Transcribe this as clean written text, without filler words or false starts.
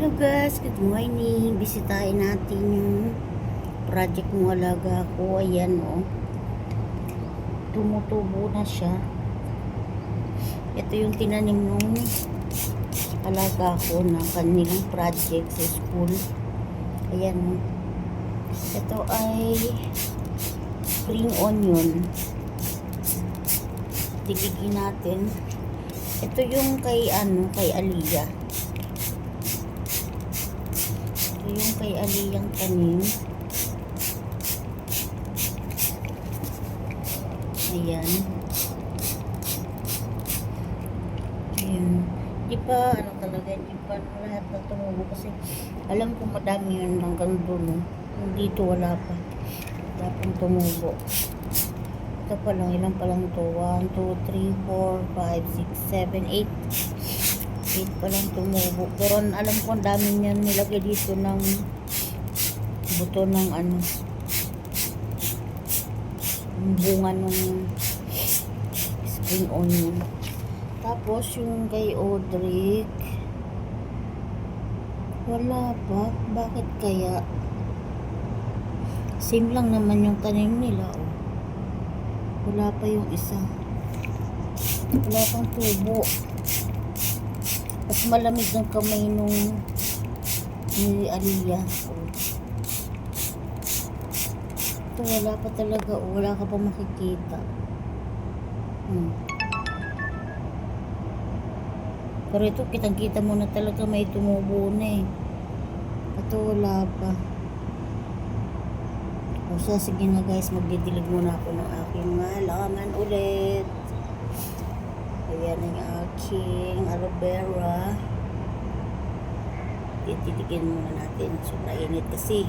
Hello guys, good morning. Bisitahin natin yung project ng alaga ko. Ayan o. Tumutubo na siya. Ito yung tinanim ng alaga ko na kanilang project sa school. Ayan o. Ito ay spring onion. Diligin natin. Ito yung kay Aliyah. Yung kay Aliyang tanim. Ayan. Ayan. Di pa, talaga, di pa lahat na tumubo kasi alam ko madami yun hanggang doon. Dito wala pa. Wala pang tumubo. Ito pa lang, ilan pa lang to? 1, 2, 3, 4, 5, 6, 7, 8 pa lang tumubo. Pero alam ko ang dami niyan nilagay dito ng buto ng bunga ng spring onion. Tapos yung kay Audrey wala pa. Bakit kaya? Same lang naman yung tanim nila. Oh. Wala pa yung isa. Wala pang tubo. Mas malamig ng kamay nung ni Aliyah. Ito wala pa talaga. Wala ka pa makikita. Pero ito kitang-kita mo na talaga may tumubo na eh. Ito wala pa. O siya, sige na guys, magdidilig muna ako ng aking halaman ulit. Ayan ang aking aloe vera. Tititigin muna natin. So, nainit kasi.